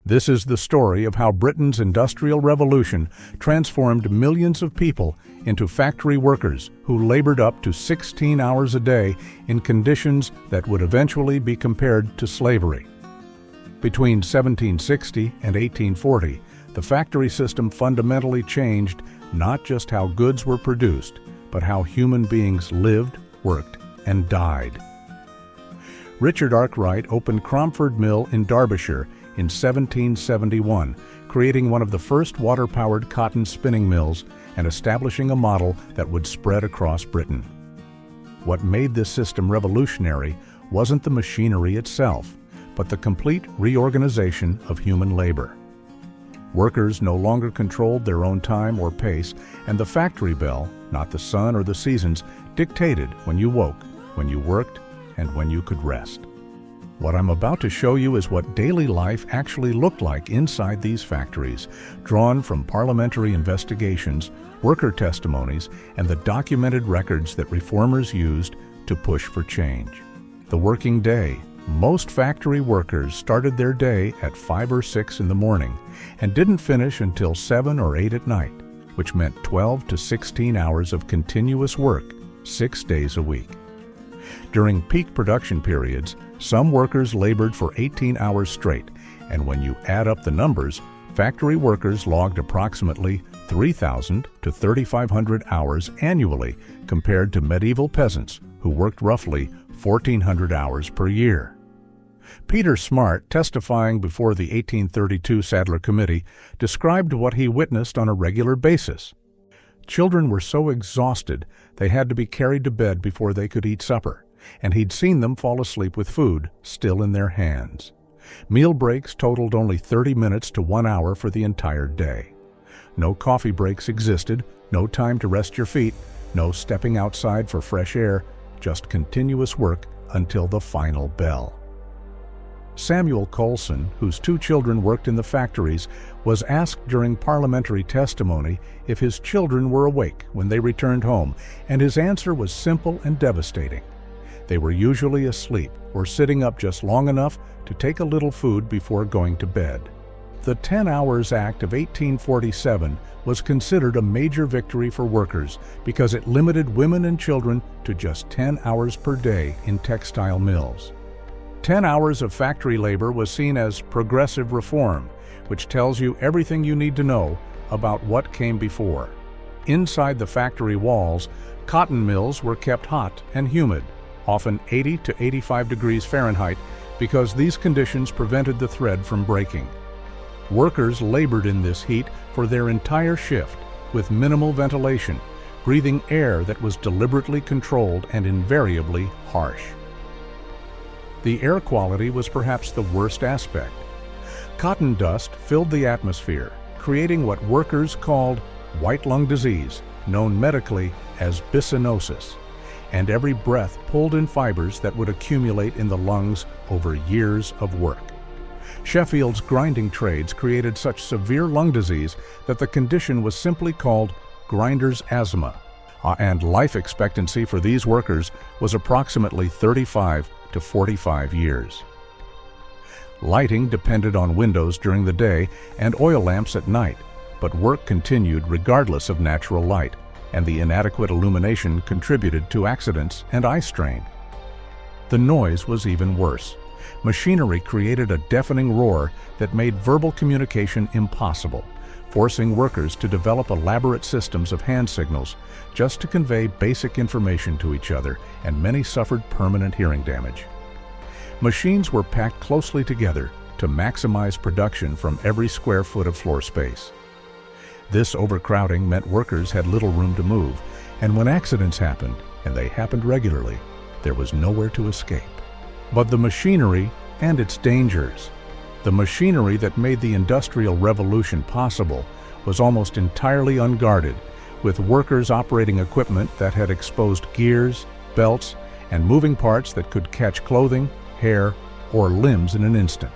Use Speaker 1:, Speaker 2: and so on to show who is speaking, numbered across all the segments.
Speaker 1: This is the story of how Britain's Industrial Revolution transformed millions of people into factory workers who labored up to 16 hours a day in conditions that would eventually be compared to slavery. Between 1760 and 1840, the factory system fundamentally changed not just how goods were produced, but how human beings lived, worked, and died. Richard ARKWRIGHT opened CROMFORD Mill in Derbyshire in 1771, creating one of the first water-powered cotton spinning mills and establishing a model that would spread across Britain. What made this system revolutionary wasn't the machinery itself, but the complete reorganization of human labor. Workers no longer controlled their own time or pace, and the factory bell, not the sun or the seasons, dictated when you woke, when you worked, and when you could rest. What I'm about to show you is what daily life actually looked like inside these factories, drawn from parliamentary investigations, worker testimonies, and the documented records that reformers used to push for change. The working day. Most factory workers started their day at 5 or 6 in the morning and didn't finish until 7 or 8 at night, which meant 12 to 16 hours of continuous work, 6 days a week. During peak production periods, some workers labored for 18 hours straight, and when you add up the numbers, factory workers logged approximately 3,000 to 3,500 hours annually compared to medieval peasants who worked roughly 1,400 hours per year. Peter Smart, testifying before the 1832 Sadler Committee, described what he witnessed on a regular basis. Children were so exhausted they had to be carried to bed before they could eat supper, and he'd seen them fall asleep with food still in their hands. Meal breaks totaled only 30 minutes to 1 hour for the entire day. No coffee breaks existed, no time to rest your feet, no stepping outside for fresh air, just continuous work until the final bell. Samuel Colson, whose 2 children worked in the factories, was asked during parliamentary testimony if his children were awake when they returned home, and his answer was simple and devastating. They were usually asleep or sitting up just long enough to take a little food before going to bed. The 10 Hours Act of 1847 was considered a major victory for workers because it limited women and children to just 10 hours per day in textile mills. 10 hours of factory labor was seen as progressive reform, which tells you everything you need to know about what came before. Inside the factory walls, cotton mills were kept hot and humid, often 80 to 85 degrees Fahrenheit, because these conditions prevented the thread from breaking. Workers labored in this heat for their entire shift, with minimal ventilation, breathing air that was deliberately controlled and invariably harsh. The air quality was perhaps the worst aspect. Cotton dust filled the atmosphere, creating what workers called white lung disease, known medically as bisonosis, and every breath pulled in fibers that would accumulate in the lungs over years of work. Sheffield's grinding trades created such severe lung disease that the condition was simply called grinder's asthma, and life expectancy for these workers was approximately 35 to 45 years. Lighting depended on windows during the day and oil lamps at night, but work continued regardless of natural light, and the inadequate illumination contributed to accidents and eye strain. The noise was even worse. Machinery created a deafening roar that made verbal communication impossible, forcing workers to develop elaborate systems of hand signals just to convey basic information to each other, and many suffered permanent hearing damage. Machines were packed closely together to maximize production from every square foot of floor space. This overcrowding meant workers had little room to move, and when accidents happened, and they happened regularly, there was nowhere to escape. But the machinery and its dangers. The machinery that made the Industrial Revolution possible was almost entirely unguarded, with workers operating equipment that had exposed gears, belts, and moving parts that could catch clothing, hair, or limbs in an instant.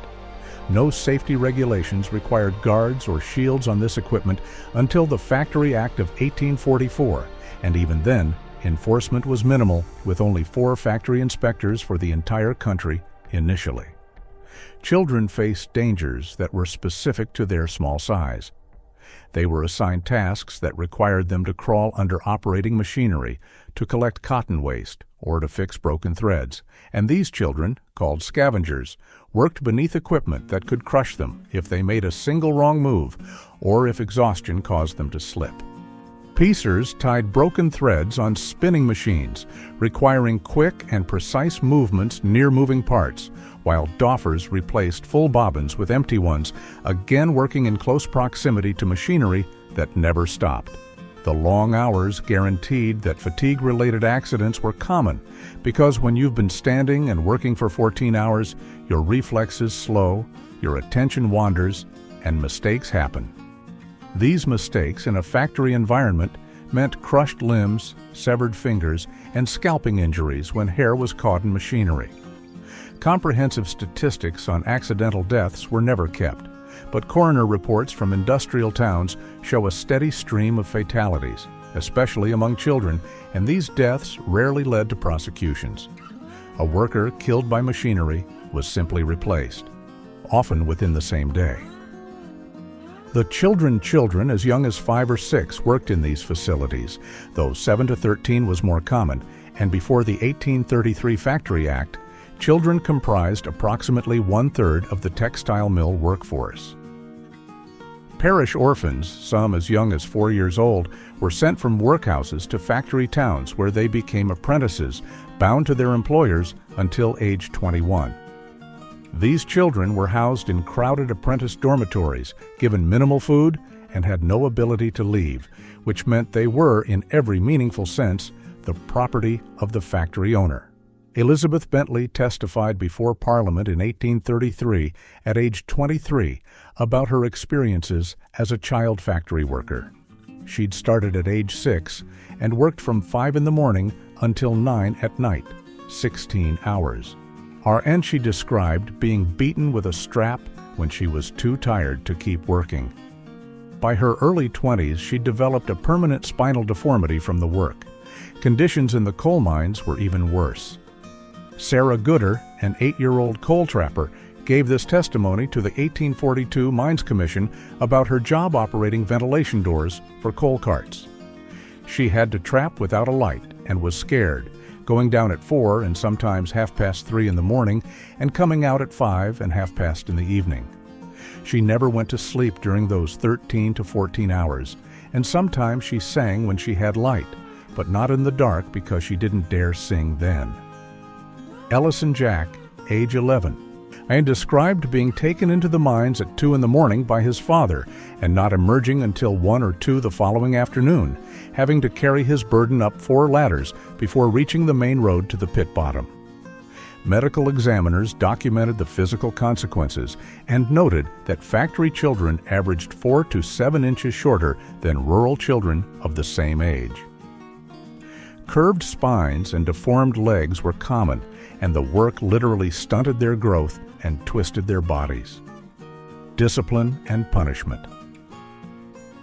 Speaker 1: No safety regulations required guards or shields on this equipment until the Factory Act of 1844, and even then, enforcement was minimal, with only 4 factory inspectors for the entire country initially. Children faced dangers that were specific to their small size. They were assigned tasks that required them to crawl under operating machinery, to collect cotton waste, or to fix broken threads, and these children, called scavengers, worked beneath equipment that could crush them if they made a single wrong move or if exhaustion caused them to slip. Piecers tied broken threads on spinning machines, requiring quick and precise movements near moving parts, while doffers replaced full bobbins with empty ones, again working in close proximity to machinery that never stopped. The long hours guaranteed that fatigue-related accidents were common because when you've been standing and working for 14 hours, your reflexes slow, your attention wanders, and mistakes happen. These mistakes in a factory environment meant crushed limbs, severed fingers, and scalping injuries when hair was caught in machinery. Comprehensive statistics on accidental deaths were never kept, but coroner reports from industrial towns show a steady stream of fatalities, especially among children, and these deaths rarely led to prosecutions. A worker killed by machinery was simply replaced, often within the same day. The children as young as 5 or 6 worked in these facilities, though 7 to 13 was more common, and before the 1833 Factory Act, children comprised approximately 1/3 of the textile mill workforce. Parish orphans, some as young as 4 years old, were sent from workhouses to factory towns where they became apprentices, bound to their employers until age 21. These children were housed in crowded apprentice dormitories, given minimal food, and had no ability to leave, which meant they were, in every meaningful sense, the property of the factory owner. Elizabeth Bentley testified before Parliament in 1833 at age 23 about her experiences as a child factory worker. She'd started at age 6 and worked from 5 in the morning until 9 at night, 16 hours. And she described being beaten with a strap when she was too tired to keep working. By her early 20s, she developed a permanent spinal deformity from the work. Conditions in the coal mines were even worse. Sarah Gooder, an 8-year-old coal trapper, gave this testimony to the 1842 Mines Commission about her job operating ventilation doors for coal carts. She had to trap without a light and was scared, going down at 4 and sometimes 3:30 in the morning and coming out at 5 and 5:30 in the evening. She never went to sleep during those 13 to 14 hours, and sometimes she sang when she had light, but not in the dark because she didn't dare sing then. Ellison Jack, age 11, and described being taken into the mines at 2 in the morning by his father and not emerging until 1 or 2 the following afternoon, having to carry his burden up 4 ladders before reaching the main road to the pit bottom. Medical examiners documented the physical consequences and noted that factory children averaged 4 to 7 inches shorter than rural children of the same age. Curved spines and deformed legs were common, and the work literally stunted their growth and twisted their bodies. Discipline and punishment.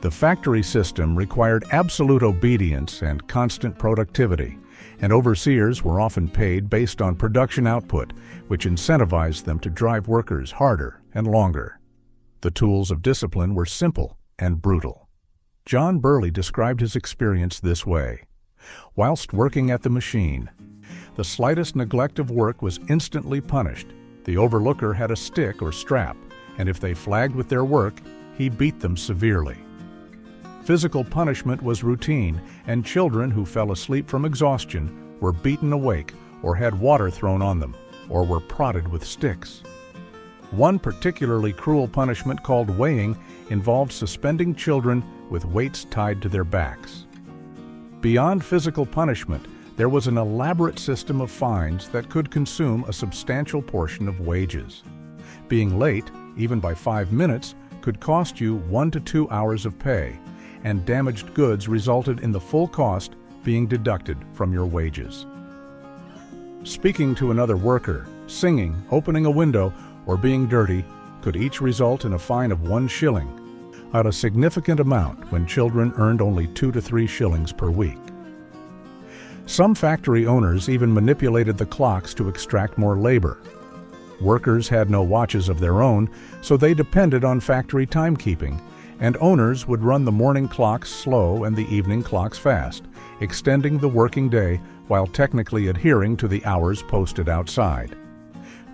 Speaker 1: The factory system required absolute obedience and constant productivity, and overseers were often paid based on production output, which incentivized them to drive workers harder and longer. The tools of discipline were simple and brutal. John Burley described his experience this way. Whilst working at the machine, the slightest neglect of work was instantly punished. The overlooker had a stick or strap, and if they flagged with their work, he beat them severely. Physical punishment was routine, and children who fell asleep from exhaustion were beaten awake or had water thrown on them, or were prodded with sticks. One particularly cruel punishment called weighing involved suspending children with weights tied to their backs. Beyond physical punishment, there was an elaborate system of fines that could consume a substantial portion of wages. Being late, even by 5 minutes, could cost you 1 to 2 hours of pay, and damaged goods resulted in the full cost being deducted from your wages. Speaking to another worker, singing, opening a window, or being dirty could each result in a fine of 1 shilling, at a significant amount when children earned only 2 to 3 shillings per week. Some factory owners even manipulated the clocks to extract more labor. Workers had no watches of their own, so they depended on factory timekeeping, and owners would run the morning clocks slow and the evening clocks fast, extending the working day while technically adhering to the hours posted outside.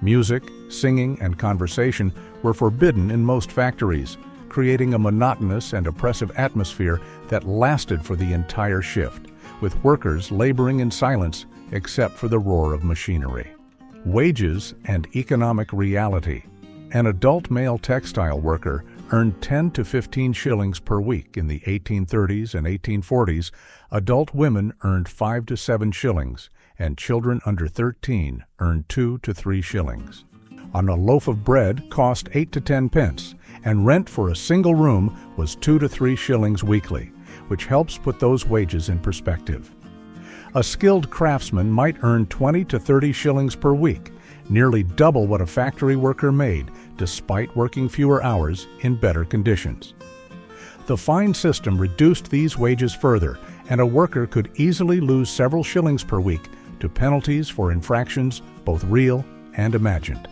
Speaker 1: Music, singing, and conversation were forbidden in most factories, creating a monotonous and oppressive atmosphere that lasted for the entire shift, with workers laboring in silence except for the roar of machinery. Wages and economic reality. An adult male textile worker earned 10 to 15 shillings per week in the 1830s and 1840s. Adult women earned 5 to 7 shillings, and children under 13 earned 2 to 3 shillings. On a loaf of bread cost 8 to 10 pence, and rent for a single room was 2 to 3 shillings weekly, which helps put those wages in perspective. A skilled craftsman might earn 20 to 30 shillings per week, nearly double what a factory worker made, despite working fewer hours in better conditions. The fine system reduced these wages further, and a worker could easily lose several shillings per week to penalties for infractions both real and imagined.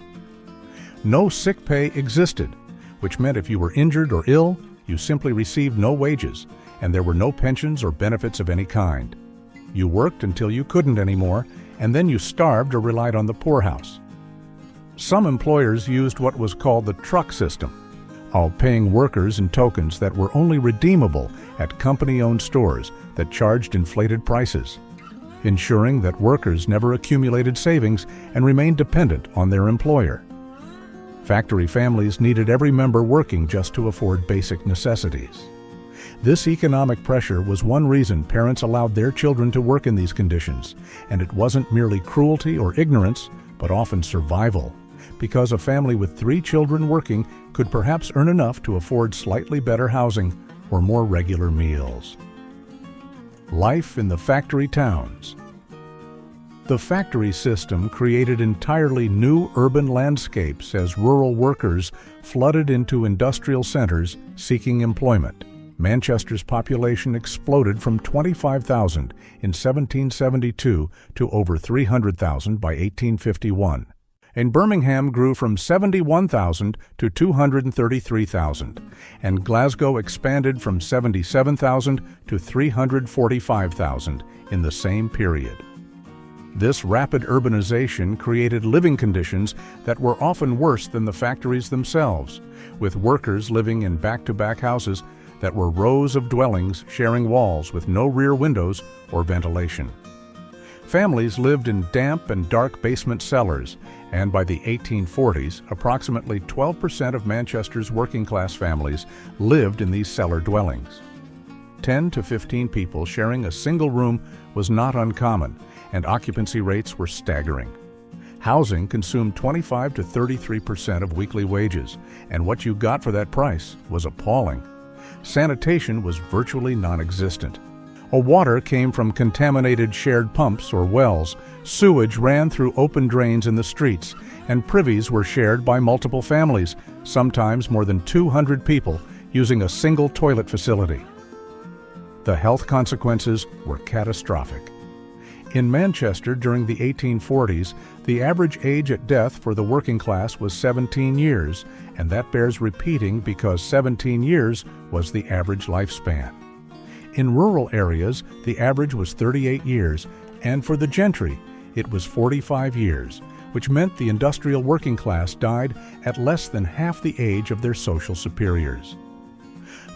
Speaker 1: No sick pay existed, which meant if you were injured or ill, you simply received no wages, and there were no pensions or benefits of any kind. You worked until you couldn't anymore, and then you starved or relied on the poorhouse. Some employers used what was called the truck system, paying workers in tokens that were only redeemable at company-owned stores that charged inflated prices, ensuring that workers never accumulated savings and remained dependent on their employer. Factory families needed every member working just to afford basic necessities. This economic pressure was one reason parents allowed their children to work in these conditions, and it wasn't merely cruelty or ignorance, but often survival, because a family with 3 children working could perhaps earn enough to afford slightly better housing or more regular meals. Life in the factory towns. The factory system created entirely new urban landscapes as rural workers flooded into industrial centers seeking employment. Manchester's population exploded from 25,000 in 1772 to over 300,000 by 1851. And Birmingham grew from 71,000 to 233,000, and Glasgow expanded from 77,000 to 345,000 in the same period. This rapid urbanization created living conditions that were often worse than the factories themselves, with workers living in back-to-back houses that were rows of dwellings sharing walls with no rear windows or ventilation. Families lived in damp and dark basement cellars, and by the 1840s, approximately 12% of Manchester's working-class families lived in these cellar dwellings. 10 to 15 people sharing a single room was not uncommon, and occupancy rates were staggering. Housing consumed 25 to 33% of weekly wages, and what you got for that price was appalling. Sanitation was virtually non-existent. Water came from contaminated shared pumps or wells, sewage ran through open drains in the streets, and privies were shared by multiple families, sometimes more than 200 people, using a single toilet facility. The health consequences were catastrophic. In Manchester during the 1840s, the average age at death for the working class was 17 years, and that bears repeating because 17 years was the average lifespan. In rural areas, the average was 38 years, and for the gentry, it was 45 years, which meant the industrial working class died at less than half the age of their social superiors.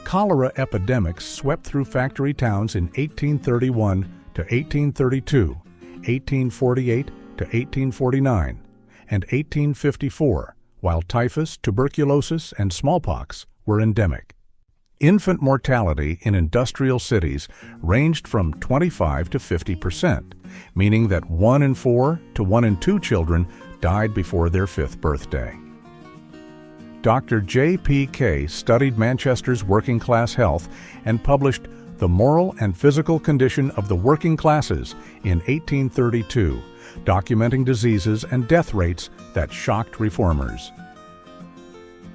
Speaker 1: Cholera epidemics swept through factory towns in 1831 to 1832, 1848 to 1849, and 1854, while typhus, tuberculosis, and smallpox were endemic. Infant mortality in industrial cities ranged from 25 to 50%, meaning that 1 in 4 to 1 in 2 children died before their 5th birthday. Dr. J.P. Kay studied Manchester's working-class health and published The Moral and Physical Condition of the Working Classes in 1832, documenting diseases and death rates that shocked reformers.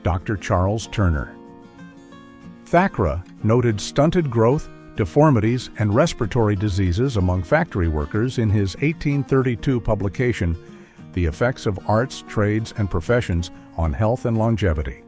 Speaker 1: Dr. Charles Turner. Thackeray noted stunted growth, deformities, and respiratory diseases among factory workers in his 1832 publication, the effects of arts, trades, and professions on health and longevity.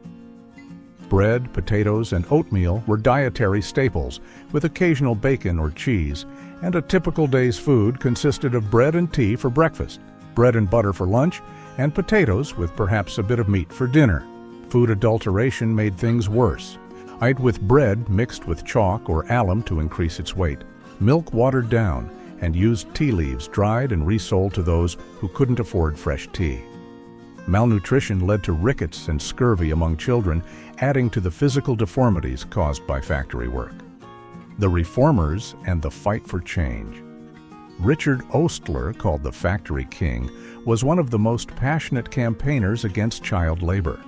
Speaker 1: Bread, potatoes, and oatmeal were dietary staples, with occasional bacon or cheese, and a typical day's food consisted of bread and tea for breakfast, bread and butter for lunch, and potatoes with perhaps a bit of meat for dinner. Food adulteration made things worse. Eyed with bread mixed with chalk or alum to increase its weight, milk watered down, and used tea leaves dried and resold to those who couldn't afford fresh tea. Malnutrition led to rickets and scurvy among children, adding to the physical deformities caused by factory work. The Reformers and the Fight for Change. Richard OASTLER, called the Factory King, was one of the most passionate campaigners against child labor.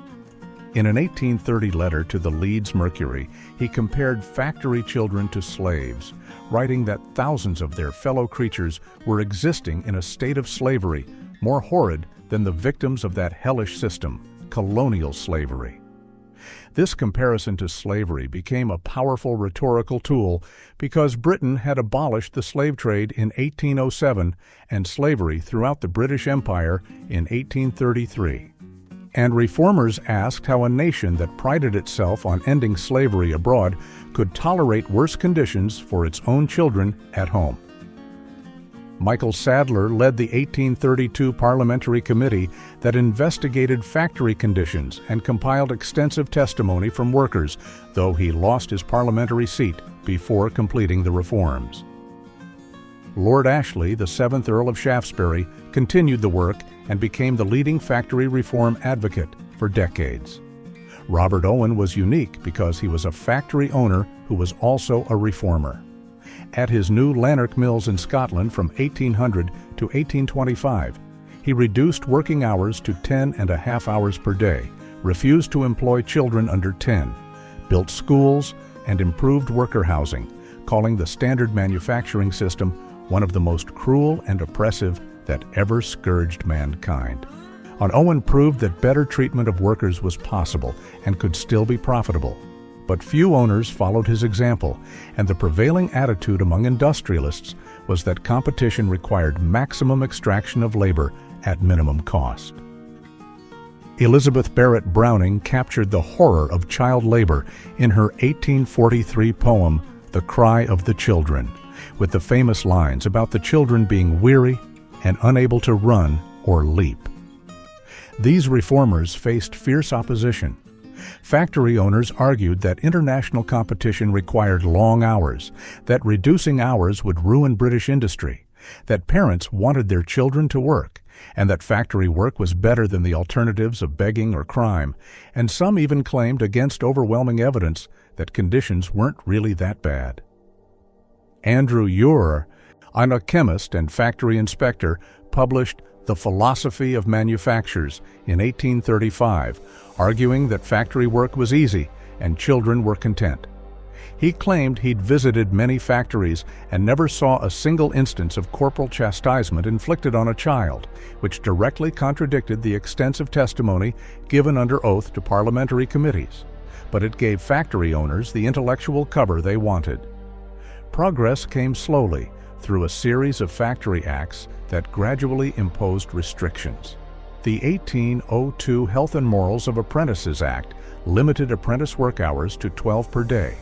Speaker 1: In an 1830 letter to the Leeds Mercury, he compared factory children to slaves, writing that thousands of their fellow creatures were existing in a state of slavery more horrid than the victims of that hellish system, colonial slavery. This comparison to slavery became a powerful rhetorical tool because Britain had abolished the slave trade in 1807 and slavery throughout the British Empire in 1833. And reformers asked how a nation that prided itself on ending slavery abroad could tolerate worse conditions for its own children at home. Michael Sadler led the 1832 parliamentary committee that investigated factory conditions and compiled extensive testimony from workers, though he lost his parliamentary seat before completing the reforms. Lord Ashley, the 7th Earl of Shaftesbury, continued the work and became the leading factory reform advocate for decades. Robert Owen was unique because he was a factory owner who was also a reformer. At his new Lanark Mills in Scotland from 1800 to 1825, he reduced working hours to 10.5 hours per day, refused to employ children under 10, built schools, and improved worker housing, calling the standard manufacturing system one of the most cruel and oppressive that ever scourged mankind. Owen proved that better treatment of workers was possible and could still be profitable. But few owners followed his example, and the prevailing attitude among industrialists was that competition required maximum extraction of labor at minimum cost. Elizabeth Barrett Browning captured the horror of child labor in her 1843 poem, The Cry of the Children, with the famous lines about the children being weary and unable to run or leap. These reformers faced fierce opposition. Factory owners argued that international competition required long hours, that reducing hours would ruin British industry, that parents wanted their children to work, and that factory work was better than the alternatives of begging or crime, and some even claimed against overwhelming evidence that conditions weren't really that bad. Andrew Ure, a chemist and factory inspector, published The Philosophy of Manufactures in 1835, arguing that factory work was easy and children were content. He claimed he'd visited many factories and never saw a single instance of corporal chastisement inflicted on a child, which directly contradicted the extensive testimony given under oath to parliamentary committees. But it gave factory owners the intellectual cover they wanted. Progress came slowly through a series of factory acts that gradually imposed restrictions. The 1802 Health and Morals of Apprentices Act limited apprentice work hours to 12 per day,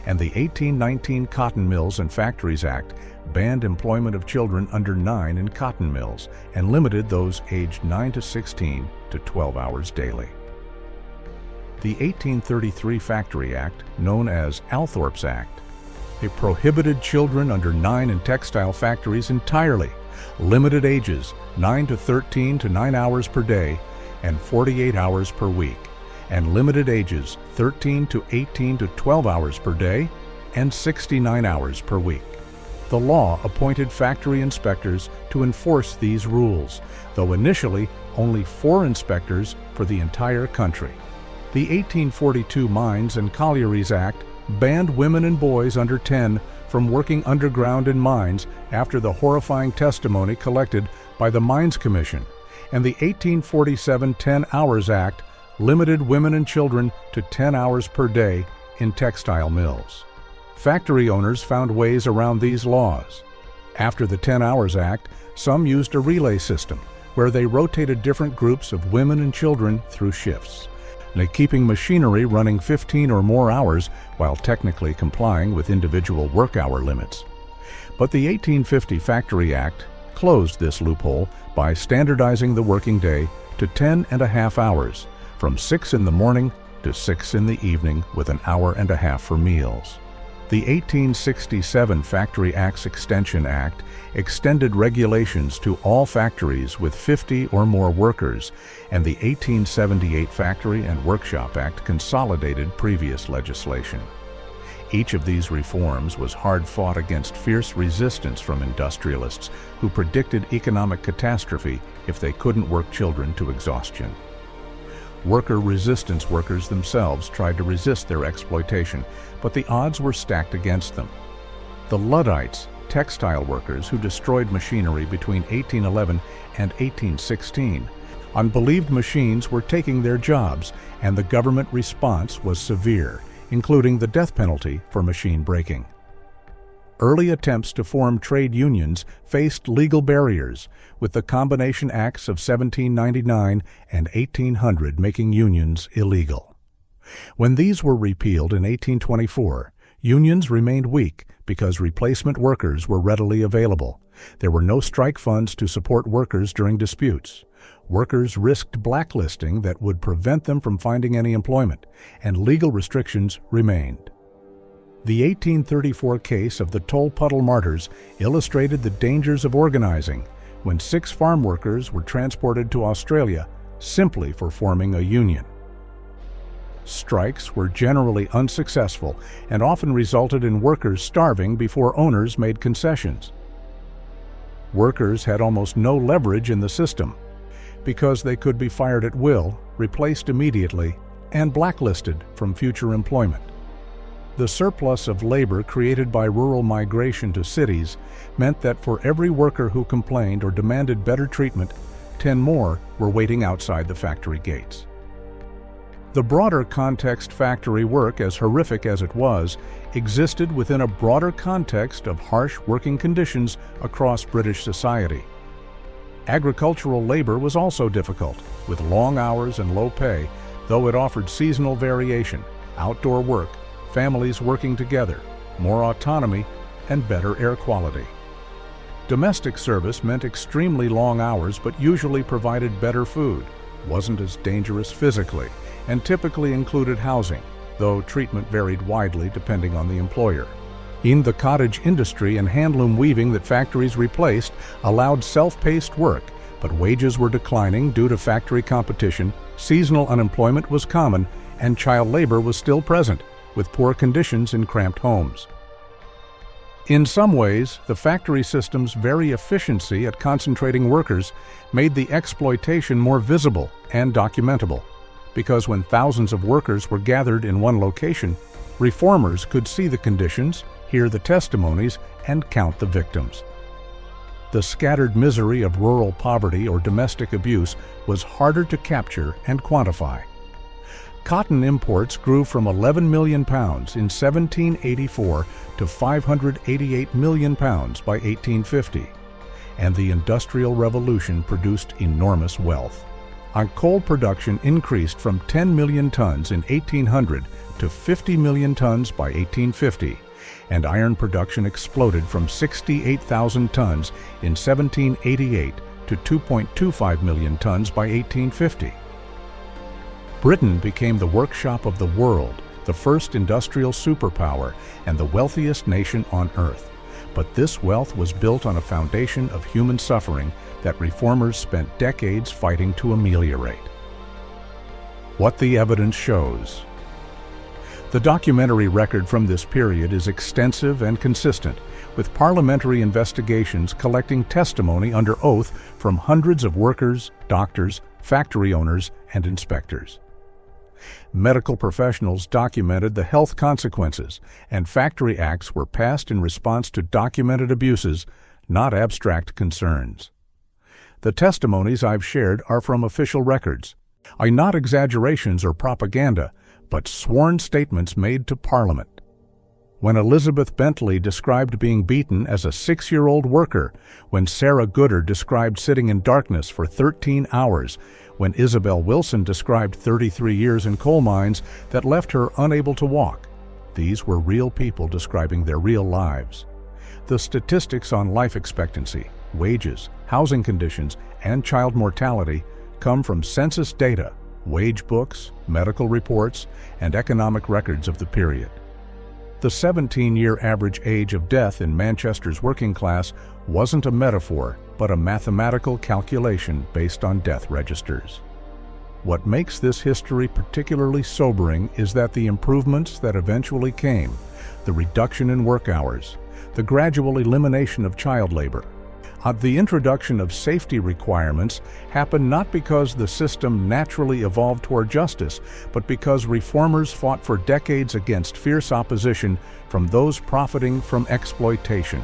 Speaker 1: and the 1819 Cotton Mills and Factories Act banned employment of children under 9 in cotton mills and limited those aged 9 to 16 to 12 hours daily. The 1833 Factory Act, known as Althorp's Act, it prohibited children under 9 in textile factories entirely, limited ages 9 to 13 to 9 hours per day and 48 hours per week, and limited ages 13 to 18 to 12 hours per day and 69 hours per week. The law appointed factory inspectors to enforce these rules, though initially only 4 inspectors for the entire country. The 1842 Mines and Collieries Act banned women and boys under 10 from working underground in mines after the horrifying testimony collected by the Mines Commission, and the 1847 10 Hours Act limited women and children to 10 hours per day in textile mills. Factory owners found ways around these laws. After the 10 Hours Act, some used a relay system, where they rotated different groups of women and children through shifts, keeping machinery running 15 or more hours while technically complying with individual work hour limits. But the 1850 Factory Act closed this loophole by standardizing the working day to 10.5 hours, from 6 in the morning to 6 in the evening, with an hour and a half for meals. The 1867 Factory Acts Extension Act extended regulations to all factories with 50 or more workers, and the 1878 Factory and Workshop Act consolidated previous legislation. Each of these reforms was hard fought against fierce resistance from industrialists who predicted economic catastrophe if they couldn't work children to exhaustion. Worker resistance workers themselves tried to resist their exploitation, but the odds were stacked against them. The Luddites, textile workers who destroyed machinery between 1811 and 1816, believed machines were taking their jobs, and the government response was severe, including the death penalty for machine breaking. Early attempts to form trade unions faced legal barriers, with the Combination Acts of 1799 and 1800 making unions illegal. When these were repealed in 1824, unions remained weak because replacement workers were readily available. There were no strike funds to support workers during disputes. Workers risked blacklisting that would prevent them from finding any employment, and legal restrictions remained. The 1834 case of the Toll Puddle Martyrs illustrated the dangers of organizing when 6 farm workers were transported to Australia simply for forming a union. Strikes were generally unsuccessful and often resulted in workers starving before owners made concessions. Workers had almost no leverage in the system because they could be fired at will, replaced immediately, and blacklisted from future employment. The surplus of labor created by rural migration to cities meant that for every worker who complained or demanded better treatment, 10 more were waiting outside the factory gates. The broader context factory work, as horrific as it was, existed within a broader context of harsh working conditions across British society. Agricultural labor was also difficult, with long hours and low pay, though it offered seasonal variation, outdoor work, families working together, more autonomy, and better air quality. Domestic service meant extremely long hours but usually provided better food, wasn't as dangerous physically, and typically included housing, though treatment varied widely depending on the employer. In the cottage industry and handloom weaving that factories replaced allowed self-paced work, but wages were declining due to factory competition, seasonal unemployment was common, and child labor was still present, with poor conditions in cramped homes. In some ways, the factory system's very efficiency at concentrating workers made the exploitation more visible and documentable, because when thousands of workers were gathered in one location, reformers could see the conditions, hear the testimonies, and count the victims. The scattered misery of rural poverty or domestic abuse was harder to capture and quantify. Cotton imports grew from 11 million pounds in 1784 to 588 million pounds by 1850, and the Industrial Revolution produced enormous wealth. Coal production increased from 10 million tons in 1800 to 50 million tons by 1850, and iron production exploded from 68,000 tons in 1788 to 2.25 million tons by 1850. Britain became the workshop of the world, the first industrial superpower, and the wealthiest nation on earth. But this wealth was built on a foundation of human suffering that reformers spent decades fighting to ameliorate. What the evidence shows. The documentary record from this period is extensive and consistent, with parliamentary investigations collecting testimony under oath from hundreds of workers, doctors, factory owners, and inspectors. Medical professionals documented the health consequences, and factory acts were passed in response to documented abuses, not abstract concerns. The testimonies I've shared are from official records, are not exaggerations or propaganda, but sworn statements made to Parliament. When Elizabeth Bentley described being beaten as a 6-year-old worker, when Sarah Gooder described sitting in darkness for 13 hours, when Isabel Wilson described 33 years in coal mines that left her unable to walk. These were real people describing their real lives. The statistics on life expectancy, wages, housing conditions, and child mortality come from census data, wage books, medical reports, and economic records of the period. The 17-year average age of death in Manchester's working class wasn't a metaphor, but a mathematical calculation based on death registers. What makes this history particularly sobering is that the improvements that eventually came, the reduction in work hours, the gradual elimination of child labor, the introduction of safety requirements happened not because the system naturally evolved toward justice, but because reformers fought for decades against fierce opposition from those profiting from exploitation.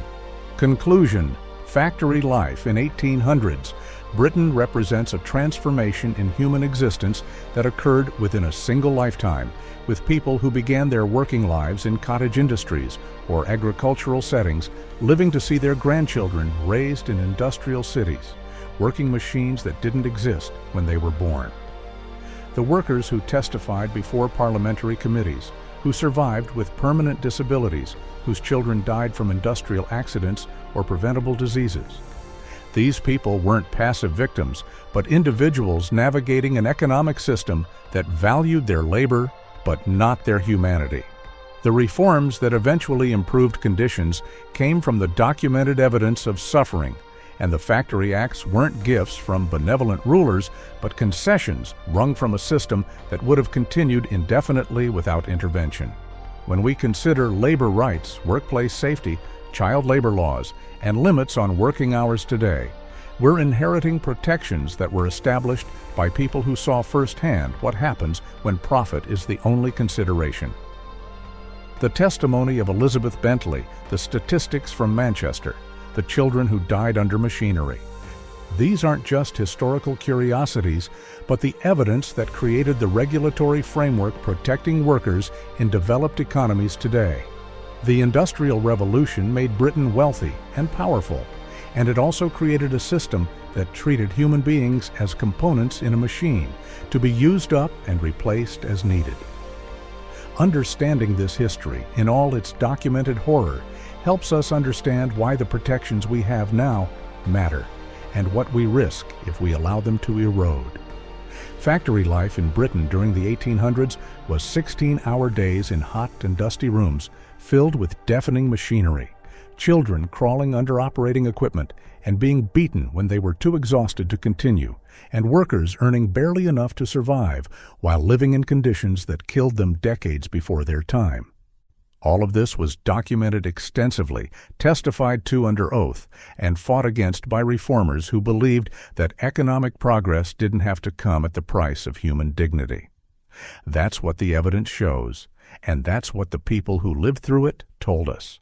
Speaker 1: Conclusion: factory life in 1800s. Britain represents a transformation in human existence that occurred within a single lifetime, with people who began their working lives in cottage industries or agricultural settings, living to see their grandchildren raised in industrial cities, working machines that didn't exist when they were born. The workers who testified before parliamentary committees, who survived with permanent disabilities, whose children died from industrial accidents or preventable diseases. These people weren't passive victims, but individuals navigating an economic system that valued their labor but not their humanity. The reforms that eventually improved conditions came from the documented evidence of suffering, and the Factory Acts weren't gifts from benevolent rulers, but concessions wrung from a system that would have continued indefinitely without intervention. When we consider labor rights, workplace safety, child labor laws, and limits on working hours today, we're inheriting protections that were established by people who saw firsthand what happens when profit is the only consideration. The testimony of Elizabeth Bentley, the statistics from Manchester, the children who died under machinery. These aren't just historical curiosities, but the evidence that created the regulatory framework protecting workers in developed economies today. The Industrial Revolution made Britain wealthy and powerful, and it also created a system that treated human beings as components in a machine, to be used up and replaced as needed. Understanding this history in all its documented horror helps us understand why the protections we have now matter, and what we risk if we allow them to erode. Factory life in Britain during the 1800s was 16-hour days in hot and dusty rooms filled with deafening machinery, children crawling under operating equipment and being beaten when they were too exhausted to continue, and workers earning barely enough to survive while living in conditions that killed them decades before their time. All of this was documented extensively, testified to under oath, and fought against by reformers who believed that economic progress didn't have to come at the price of human dignity. That's what the evidence shows, and that's what the people who lived through it told us.